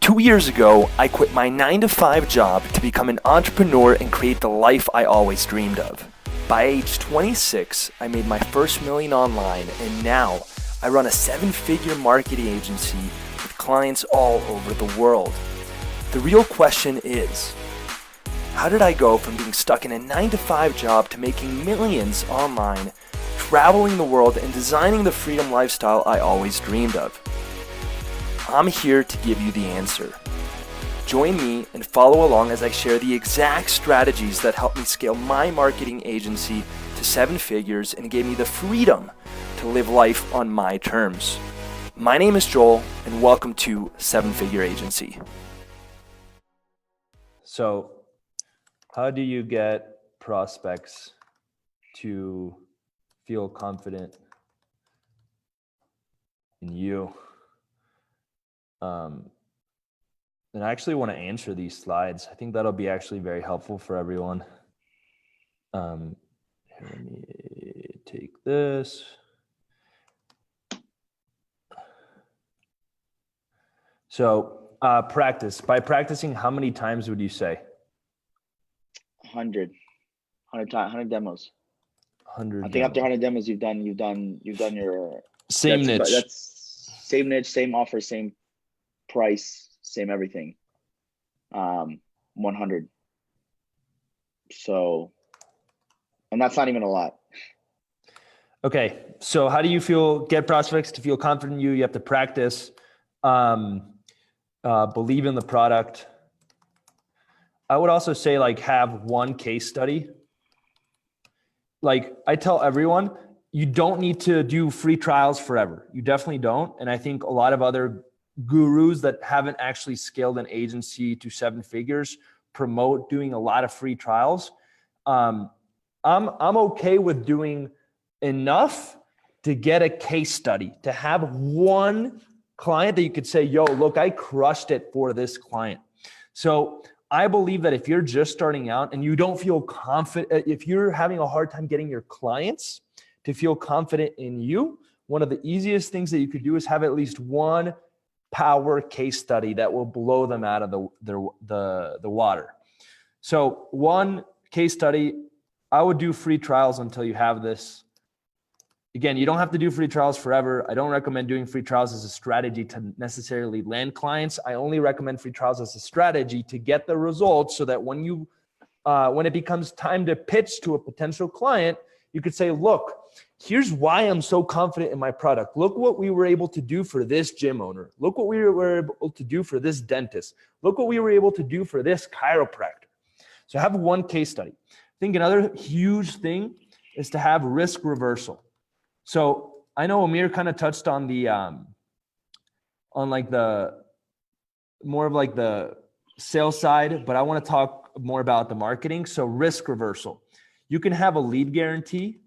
2 years ago, I quit my 9-to-5 job to become an entrepreneur and create the life I always dreamed of. By age 26, I made my first million online, and now I run a 7-figure marketing agency with clients all over the world. The real question is, how did I go from being stuck in a 9-to-5 job to making millions online, traveling the world, and designing the freedom lifestyle I always dreamed of? I'm here to give you the answer. Join me and follow along as I share the exact strategies that helped me scale my marketing agency to 7 figures and gave me the freedom to live life on my terms. My name is Joel, and welcome to 7-Figure Agency. So, how do you get prospects to feel confident in you? And I actually want to answer these slides. I think that'll be actually very helpful for everyone. Here, let me take this. So practice. By practicing, how many times would you say? 100 demos. 100. I think after 100 demos, you've done your same niche. That's same niche, same offer, same price, same everything. 100. So, and that's not even a lot. Okay. So how do you get prospects to feel confident in you? You have to practice, believe in the product. I would also say have one case study. I tell everyone, you don't need to do free trials forever. You definitely don't. And I think a lot of other gurus that haven't actually scaled an agency to 7 figures promote doing a lot of free trials. I'm okay with doing enough to get a case study, to have one client that you could say, yo, look, I crushed it for this client. So I believe that if you're just starting out and you don't feel confident, if you're having a hard time getting your clients to feel confident in you, one of the easiest things that you could do is have at least one power case study that will blow them out of the water. So one case study, I would do free trials until you have this. Again, you don't have to do free trials forever. I don't recommend doing free trials as a strategy to necessarily land clients. I only recommend free trials as a strategy to get the results so that when it becomes time to pitch to a potential client, you could say, look, here's why I'm so confident in my product. Look what we were able to do for this gym owner. Look what we were able to do for this dentist. Look what we were able to do for this chiropractor. So have one case study. I think another huge thing is to have risk reversal. So I know Amir kind of touched on the more of the sales side, but I want to talk more about the marketing. So risk reversal. You can have a lead guarantee.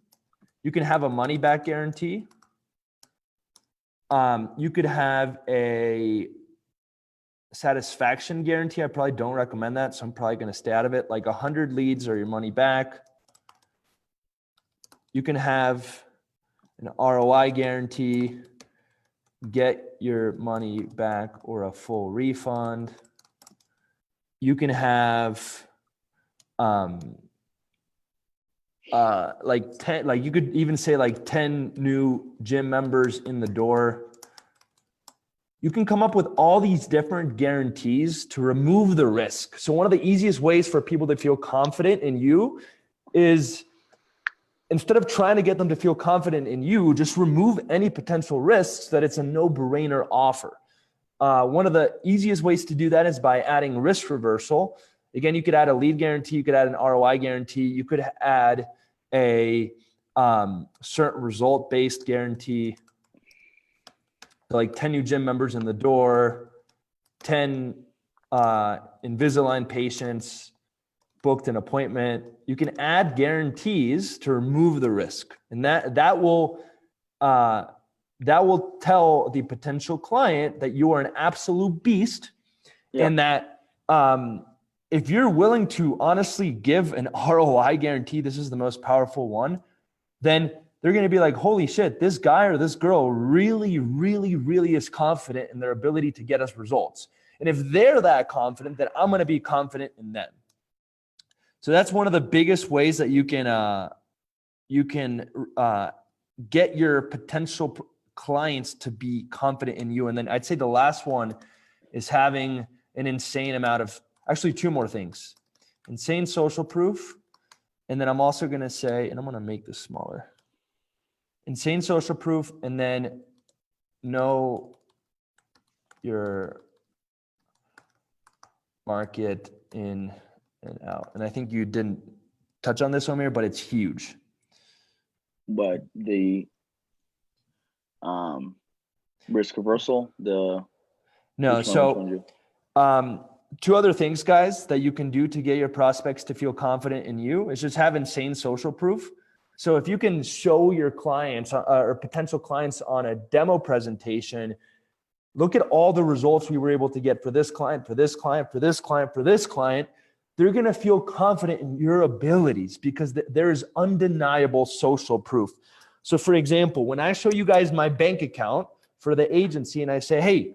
You can have a money back guarantee. You could have a satisfaction guarantee. I probably don't recommend that, so I'm probably going to stay out of it. 100 leads or your money back. You can have an ROI guarantee, get your money back or a full refund. You can have you could even say 10 new gym members in the door. You can come up with all these different guarantees to remove the risk. So one of the easiest ways for people to feel confident in you is, instead of trying to get them to feel confident in you, just remove any potential risks that it's a no-brainer offer. One of the easiest ways to do that is by adding risk reversal. Again, you could add a lead guarantee, you could add an ROI guarantee, you could add a certain result-based guarantee, like 10 new gym members in the door, 10 Invisalign patients booked an appointment. You can add guarantees to remove the risk, and that will tell the potential client that you are an absolute beast, and that if you're willing to honestly give an ROI guarantee, this is the most powerful one, then they're going to be like, holy shit, this guy or this girl really, really, really is confident in their ability to get us results. And if they're that confident, then I'm going to be confident in them. So that's one of the biggest ways that you can get your potential clients to be confident in you. And then I'd say the last one is having an insane amount of, actually 2 more things, insane social proof. And then I'm also going to say, and I'm going to make this smaller, insane social proof, and then know your market in and out. And I think you didn't touch on this, Amir, but it's huge. But the risk reversal, no, so 2 other things, guys, that you can do to get your prospects to feel confident in you is just have insane social proof. So if you can show your clients or potential clients on a demo presentation, look at all the results we were able to get for this client, for this client, for this client, for this client, they're going to feel confident in your abilities because there is undeniable social proof. So for example, when I show you guys my bank account for the agency and I say, hey,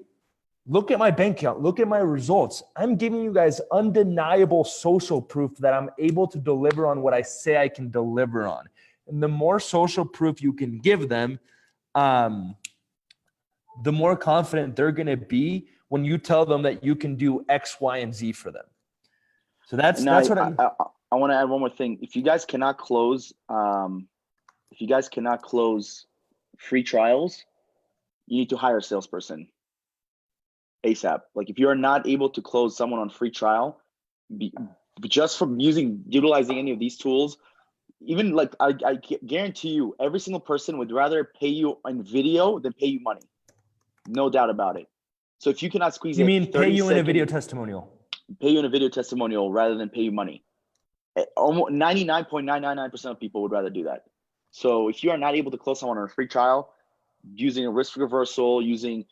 look at my bank account, look at my results, I'm giving you guys undeniable social proof that I'm able to deliver on what I say I can deliver on. And the more social proof you can give them, the more confident they're going to be when you tell them that you can do X, Y, and Z for them. So that's what I want to add one more thing. If you guys cannot close, free trials, you need to hire a salesperson ASAP. Like if you are not able to close someone on free trial, just from utilizing any of these tools, even like I guarantee you, every single person would rather pay you on video than pay you money. No doubt about it. So if you cannot squeeze you mean pay you in a video testimonial? Pay you in a video testimonial rather than pay you money. Almost 99.999% of people would rather do that. So if you are not able to close someone on a free trial, using a risk reversal, using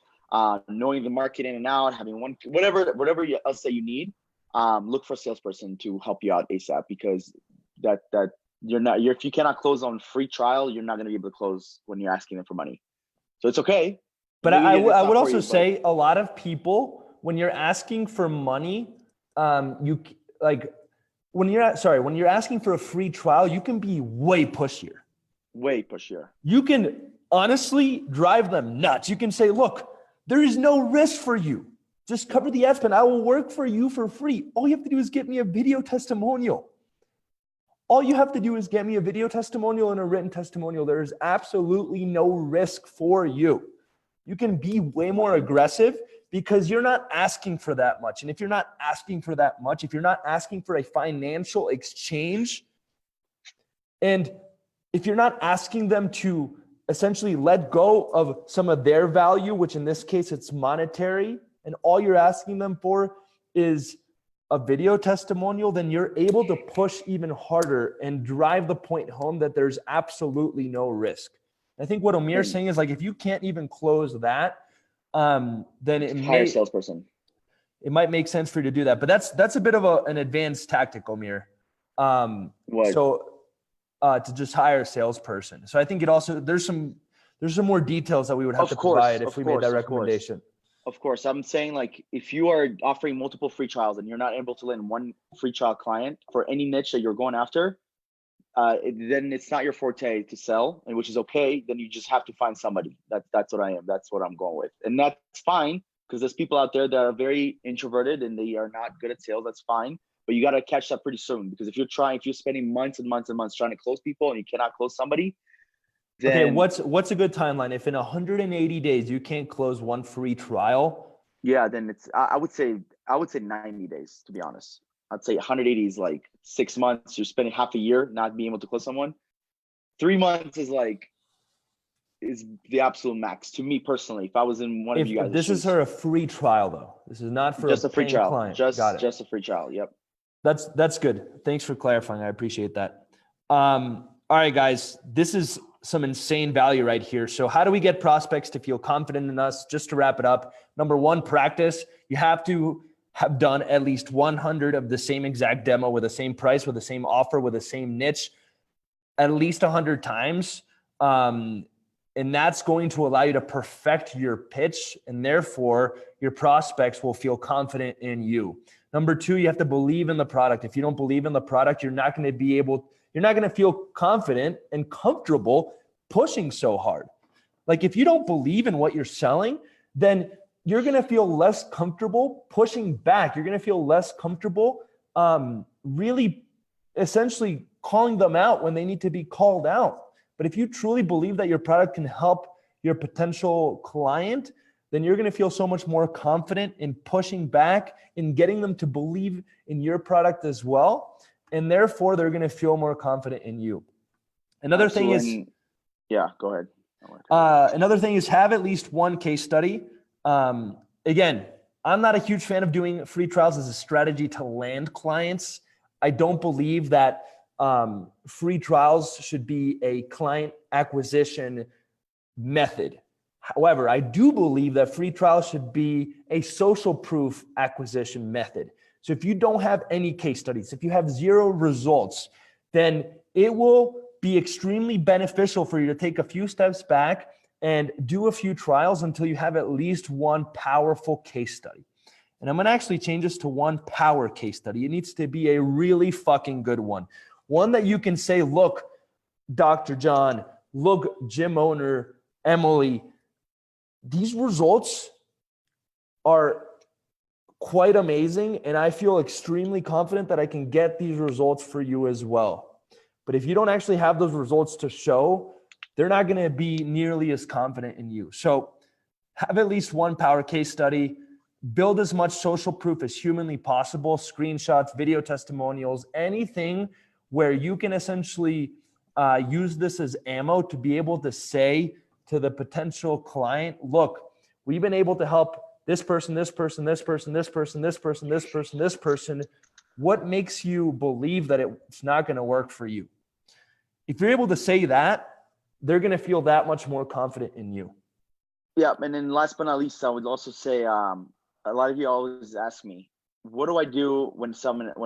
knowing the market in and out, having whatever else that you need, look for a salesperson to help you out ASAP, because if you cannot close on free trial, you're not going to be able to close when you're asking them for money. So it's okay. But I would also say a lot of people, when you're asking for money, when you're asking for a free trial, you can be way pushier. Way pushier. You can honestly drive them nuts. You can say, look, there is no risk for you. Just cover the ad spend. I will work for you for free. All you have to do is get me a video testimonial. All you have to do is get me a video testimonial and a written testimonial. There is absolutely no risk for you. You can be way more aggressive because you're not asking for that much. And if you're not asking for that much, if you're not asking for a financial exchange, and if you're not asking them to essentially let go of some of their value, which in this case, it's monetary, and all you're asking them for is a video testimonial, then you're able to push even harder and drive the point home that there's absolutely no risk. I think what Amir's saying is, like, if you can't even close that, then hire a salesperson. It might make sense for you to do that. But that's a bit of an advanced tactic, Amir. To just hire a salesperson. So I think there's some more details that we would have to provide if we made that recommendation. Of course. I'm saying, like, if you are offering multiple free trials and you're not able to land one free trial client for any niche that you're going after, then it's not your forte to sell, and which is okay. Then you just have to find somebody. That's what I am. That's what I'm going with. And that's fine, because there's people out there that are very introverted and they are not good at sales. That's fine. But you got to catch that pretty soon, because if you're spending months and months and months trying to close people and you cannot close somebody, then what's a good timeline? If in 180 days you can't close one free trial, then I would say 90 days, to be honest. I'd say 180 is like 6 months. You're spending half a year not being able to close someone. 3 months is the absolute max to me personally. If I was in one of you guys, this is a free trial though. This is not for just a free trial. Client. Just a free trial. Yep. That's good. Thanks for clarifying. I appreciate that. All right, guys, this is some insane value right here. So how do we get prospects to feel confident in us? Just to wrap it up, number one, practice. You have to have done at least 100 of the same exact demo with the same price, with the same offer, with the same niche, at least 100 times. And that's going to allow you to perfect your pitch, and therefore your prospects will feel confident in you. Number two, you have to believe in the product. If you don't believe in the product, you're not going to feel confident and comfortable pushing so hard. Like if you don't believe in what you're selling, then you're going to feel less comfortable pushing back. You're going to feel less comfortable really essentially calling them out when they need to be called out. But if you truly believe that your product can help your potential client, then you're going to feel so much more confident in pushing back, in getting them to believe in your product as well. And therefore, they're going to feel more confident in you. Another thing is, yeah, go ahead. Another thing is have at least one case study. Again, I'm not a huge fan of doing free trials as a strategy to land clients. I don't believe that free trials should be a client acquisition method. However, I do believe that free trials should be a social proof acquisition method. So if you don't have any case studies, if you have zero results, then it will be extremely beneficial for you to take a few steps back and do a few trials until you have at least one powerful case study. And I'm going to actually change this to one power case study. It needs to be a really fucking good one. One that you can say, look, Dr. John, look, gym owner, Emily, these results are quite amazing. And I feel extremely confident that I can get these results for you as well. But if you don't actually have those results to show, they're not going to be nearly as confident in you. So have at least one power case study. Build as much social proof as humanly possible, screenshots, video testimonials, anything where you can essentially use this as ammo to be able to say to the potential client, look, we've been able to help this person, this person, this person, this person, this person, this person, this person. What makes you believe that it's not going to work for you? If you're able to say that, they're going to feel that much more confident in you. Yeah. And then last but not least, I would also say, a lot of you always ask me, what do I do when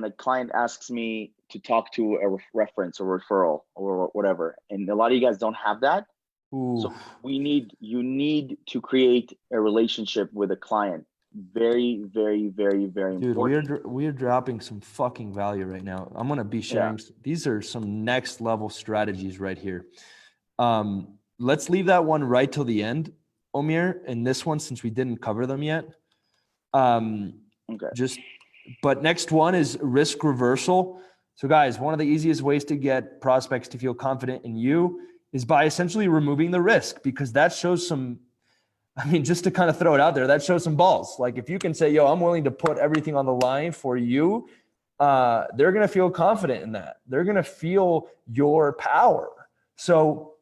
a client asks me to talk to a reference or referral or whatever? And a lot of you guys don't have that. Ooh. So you need to create a relationship with a client. Very, very, very, very important. Dude, we are dropping some fucking value right now. I'm going to be sharing. Yeah. These are some next level strategies right here. Let's leave that one right till the end, Omir, and this one, since we didn't cover them yet. Okay. But next one is risk reversal. So guys, one of the easiest ways to get prospects to feel confident in you is by essentially removing the risk, because that shows some, just to kind of throw it out there, that shows some balls. Like if you can say, yo, I'm willing to put everything on the line for you, they're going to feel confident in that. They're going to feel your power. So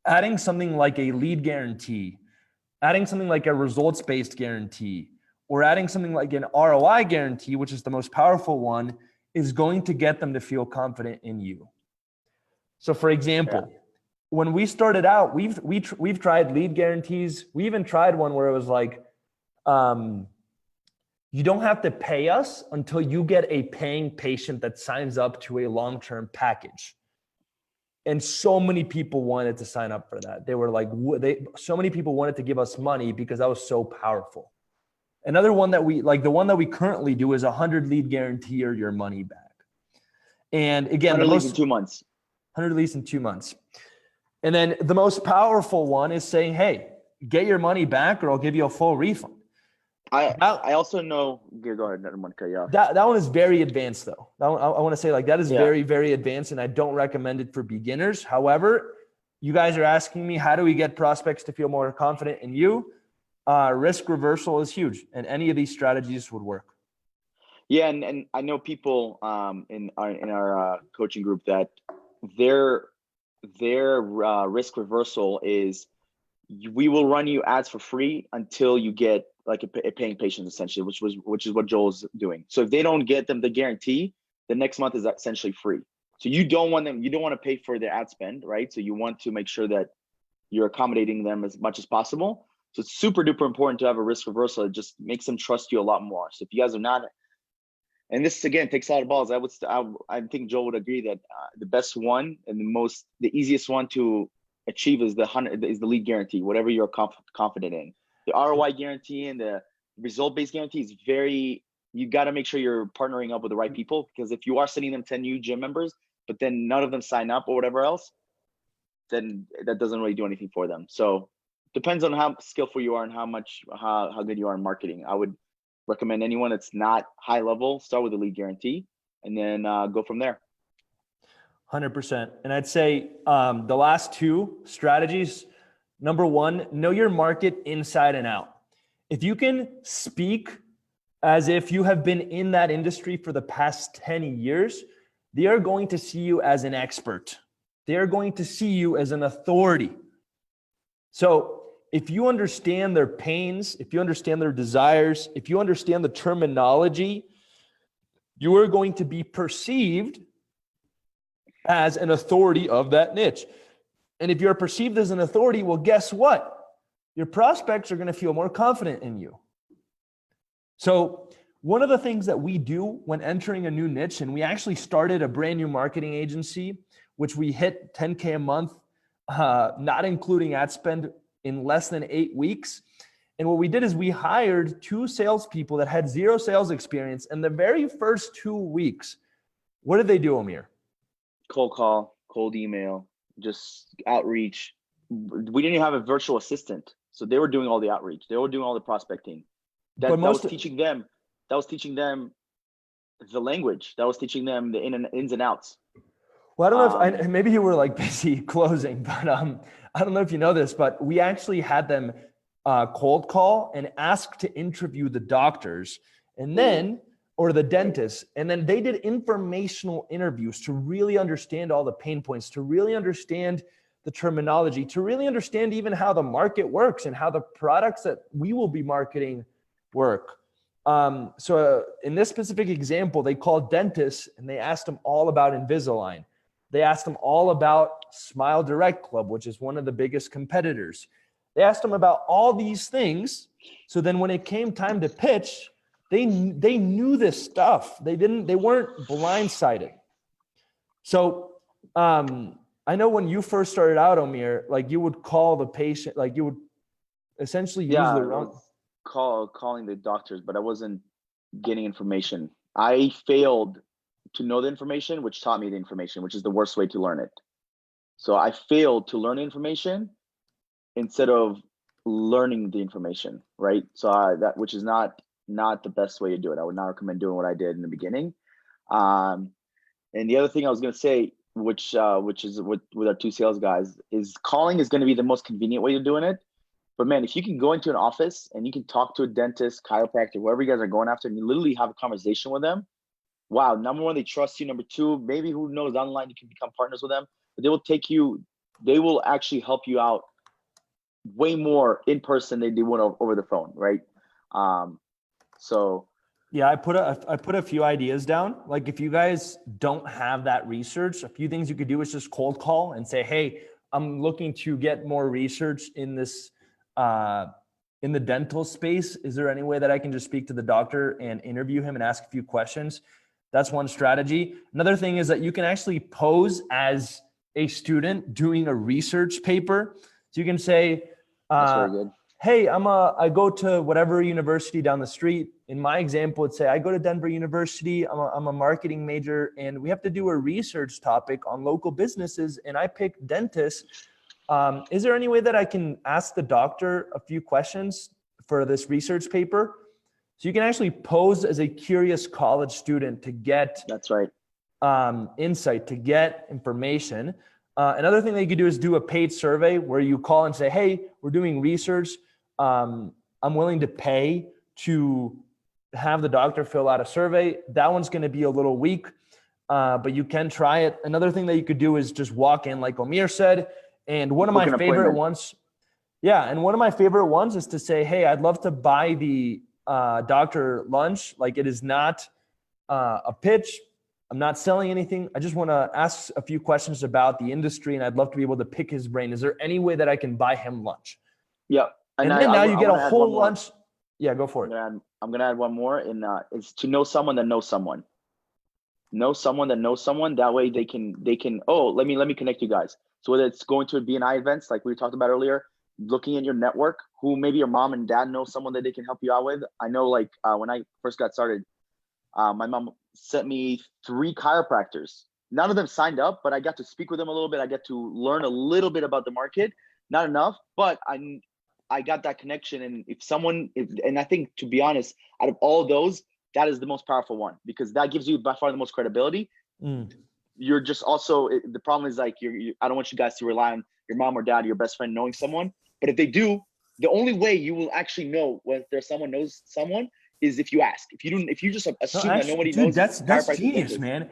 adding something like a lead guarantee, adding something like a results-based guarantee, or adding something like an ROI guarantee, which is the most powerful one, is going to get them to feel confident in you. So for example, when we started out, we've tried lead guarantees. We even tried one where it was like, you don't have to pay us until you get a paying patient that signs up to a long-term package. And so many people wanted to sign up for that. They were like, so many people wanted to give us money because that was so powerful. Another one that the one that we currently do is 100 lead guarantee or your money back. And again, 100 leads in 2 months. 100 leads in 2 months. And then the most powerful one is saying, hey, get your money back or I'll give you a full refund. I also know, go ahead, I don't want to cut you off. That one is very advanced though. That one, I want to say that is very, very advanced, and I don't recommend it for beginners. However, you guys are asking me, how do we get prospects to feel more confident in you? Risk reversal is huge, and any of these strategies would work. Yeah, and I know people in our coaching group that their risk reversal is, we will run you ads for free until you get like a paying patient, essentially, which is what Joel's doing. So if they don't get them the guarantee, the next month is essentially free. So you don't want to pay for their ad spend, right? So you want to make sure that you're accommodating them as much as possible. So it's super duper important to have a risk reversal. It just makes them trust you a lot more. So if you guys are not, and this again takes a lot of balls, I think Joel would agree that the best one and the easiest one to achieve is the lead guarantee, whatever you're confident in. The ROI guarantee and the result-based guarantee is you got to make sure you're partnering up with the right people, because if you are sending them 10 new gym members, but then none of them sign up or whatever else, then that doesn't really do anything for them. So depends on how skillful you are and how good you are in marketing. I would recommend anyone that's not high level, start with the lead guarantee and then go from there. 100%. And I'd say the last two strategies, number one, know your market inside and out. If you can speak as if you have been in that industry for the past 10 years, they are going to see you as an expert. They are going to see you as an authority. So if you understand their pains, if you understand their desires, if you understand the terminology, you are going to be perceived as an authority of that niche. And if you're perceived as an authority, well, guess what? Your prospects are going to feel more confident in you. So one of the things that we do when entering a new niche, and we actually started a brand new marketing agency, which we hit 10K a month, not including ad spend, in less than 8 weeks. And what we did is we hired 2 salespeople that had 0 sales experience. And the very first 2 weeks, what did they do, Amir? Cold call, cold email, just outreach. We didn't even have a virtual assistant. So they were doing all the outreach. They were doing all the prospecting. That was teaching them the language. That was teaching them the ins and outs. Well, I don't know if maybe you were like busy closing, but I don't know if you know this, but we actually had them cold call and ask to interview the doctors and then, or the dentists. And then they did informational interviews to really understand all the pain points, to really understand the terminology, to really understand even how the market works and how the products that we will be marketing work. So in this specific example, they called dentists and they asked them all about Invisalign. They asked them all about Smile Direct Club, which is one of the biggest competitors. They asked them about all these things. So then when it came time to pitch, they knew this stuff. They weren't blindsided. So I know when you first started out, Amir, like you would call the patient, like you would essentially use the wrong calling the doctors, but I wasn't getting information. I failed to know the information, which taught me the information, which is the worst way to learn it. So I failed to learn information instead of learning the information, right? So which is not the best way to do it. I would not recommend doing what I did in the beginning. And the other thing I was going to say, which is with our 2 sales guys, is calling is going to be the most convenient way of doing it. But man, if you can go into an office and you can talk to a dentist, chiropractor, whoever you guys are going after, and you literally have a conversation with them, wow, number one, they trust you. Number two, maybe who knows, online you can become partners with them. But they will actually help you out way more in person than they would over the phone, right? So yeah, I put a few ideas down. Like if you guys don't have that research, a few things you could do is just cold call and say, hey, I'm looking to get more research in this in the dental space. Is there any way that I can just speak to the doctor and interview him and ask a few questions? That's one strategy. Another thing is that you can actually pose as a student doing a research paper. So you can say, that's very good. Hey, I go to whatever university down the street. In my example, it'd say, I go to Denver University. I'm a marketing major and we have to do a research topic on local businesses. And I picked dentists. Is there any way that I can ask the doctor a few questions for this research paper? So you can actually pose as a curious college student to get that's right insight, to get information. Another thing that you could do is do a paid survey where you call and say, hey, we're doing research. I'm willing to pay to have the doctor fill out a survey. That one's going to be a little weak, but you can try it. Another thing that you could do is just walk in like Amir said. And one of my favorite ones, and one of my favorite ones is to say, hey, I'd love to buy the doctor lunch. Like it is not a pitch. I'm not selling anything. I just want to ask a few questions about the industry and I'd love to be able to pick his brain. Is there any way that I can buy him lunch? Yeah. And then now you get a whole lunch. Yeah, go for it. I'm going to add one more, and it's to know someone that knows someone. Know someone that knows someone. That way they can, oh, let me connect you guys. So whether it's going to BNI events, like we talked about earlier, looking at your network, who maybe your mom and dad know someone that they can help you out with. I know, like when I first got started, my mom sent me 3 chiropractors. None of them signed up, but I got to speak with them a little bit. I got to learn a little bit about the market. Not enough, but I got that connection. And and I think, to be honest, out of all those, that is the most powerful one, because that gives you by far the most credibility. You're just also, the problem is like, I don't want you guys to rely on your mom or dad, your best friend knowing someone. But if they do, the only way you will actually know whether someone knows someone is if you ask. If you just assume that nobody knows. That's genius, man.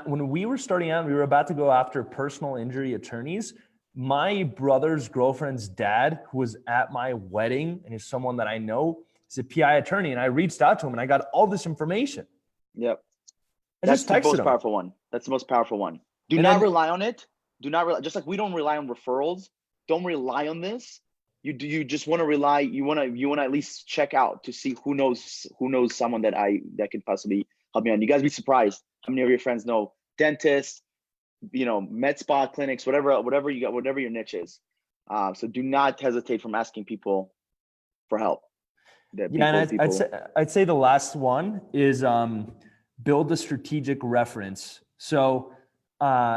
When we were starting out, we were about to go after personal injury attorneys. My brother's girlfriend's dad, who was at my wedding and is someone that I know, is a PI attorney. And I reached out to him and I got all this information. Yep. That's the most powerful one. That's the most powerful one. Do not rely on it. Do not rely. Just like we don't rely on referrals. Don't rely on this. You just want to rely. You want to at least check out to see who knows someone that can possibly help me out. You guys be surprised how many of your friends know dentists, med spa clinics, whatever you got, whatever your niche is. So do not hesitate from asking people for help. I'd say the last one is build a strategic reference. So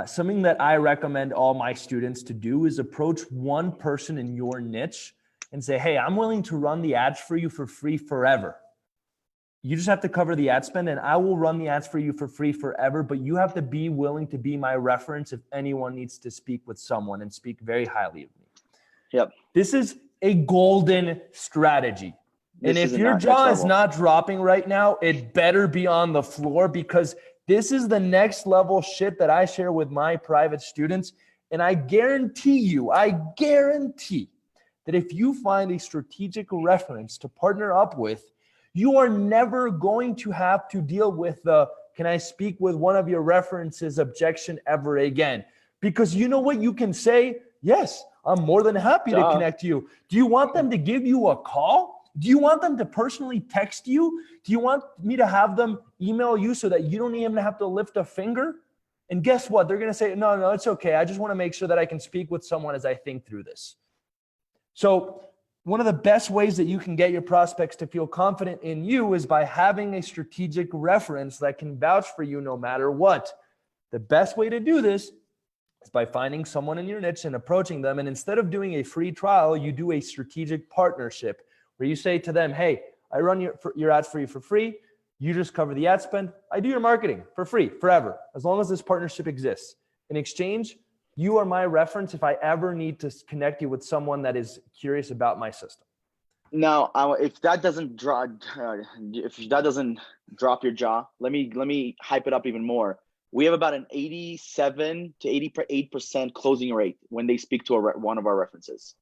something that I recommend all my students to do is approach one person in your niche and say, hey, I'm willing to run the ads for you for free forever. You just have to cover the ad spend and I will run the ads for you for free forever, but you have to be willing to be my reference if anyone needs to speak with someone and speak very highly of me. Yep. This is a golden strategy. And if your jaw is not dropping right now, it better be on the floor, because this is the next level shit that I share with my private students. And I guarantee that if you find a strategic reference to partner up with, you are never going to have to deal with the, can I speak with one of your references objection ever again? Because you know what you can say? Yes, I'm more than happy to connect you. Do you want them to give you a call? Do you want them to personally text you? Do you want me to have them email you so that you don't even have to lift a finger? And guess what? They're going to say, no, it's okay. I just want to make sure that I can speak with someone as I think through this. So one of the best ways that you can get your prospects to feel confident in you is by having a strategic reference that can vouch for you no matter what. The best way to do this is by finding someone in your niche and approaching them. And instead of doing a free trial, you do a strategic partnership where you say to them, hey, I run your ads for you for free. You just cover the ad spend. I do your marketing for free forever, as long as this partnership exists. In exchange, you are my reference if I ever need to connect you with someone that is curious about my system. Now, if that doesn't drop your jaw, let me hype it up even more. We have about an 87 to 88% closing rate when they speak to one of our references.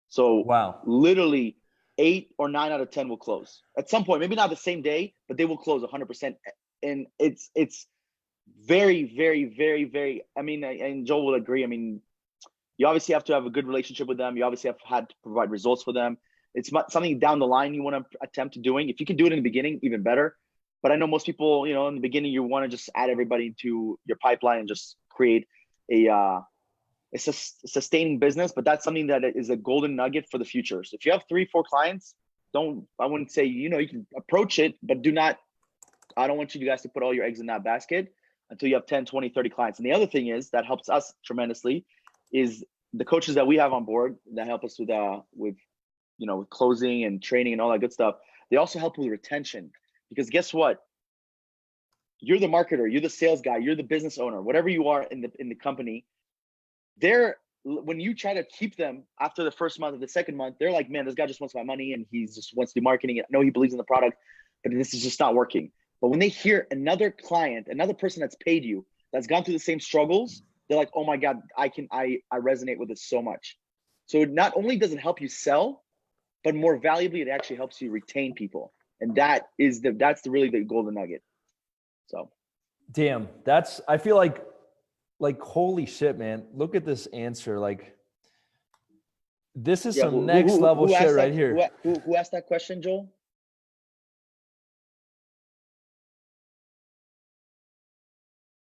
So wow, literally 8 or 9 out of 10 will close at some point. Maybe not the same day, but they will close 100%. And it's very, very, very, very. I mean, and Joel will agree. I mean, you obviously have to have a good relationship with them. You obviously have had to provide results for them. It's something down the line you want to attempt to doing. If you can do it in the beginning, even better. But I know most people, in the beginning, you want to just add everybody to your pipeline and just create a sustaining business. But that's something that is a golden nugget for the future. So if you have 3-4 clients, I wouldn't say, you can approach it, but I don't want you guys to put all your eggs in that basket until you have 10, 20, 30 clients. And the other thing is that helps us tremendously is the coaches that we have on board that help us with closing and training and all that good stuff. They also help with retention, because guess what? You're the marketer, you're the sales guy, you're the business owner, whatever you are in the company. When you try to keep them after the first month or the second month, they're like, man, this guy just wants my money and he just wants to do marketing. I know he believes in the product, but this is just not working. But when they hear another client, another person that's paid you, that's gone through the same struggles, they're like, oh my God, I resonate with this so much. So not only does it help you sell, but more valuably, it actually helps you retain people. And that's really the golden nugget. So. Damn, I feel like holy shit, man, look at this answer. Like, this is some next level shit right here. Who asked that question, Joel?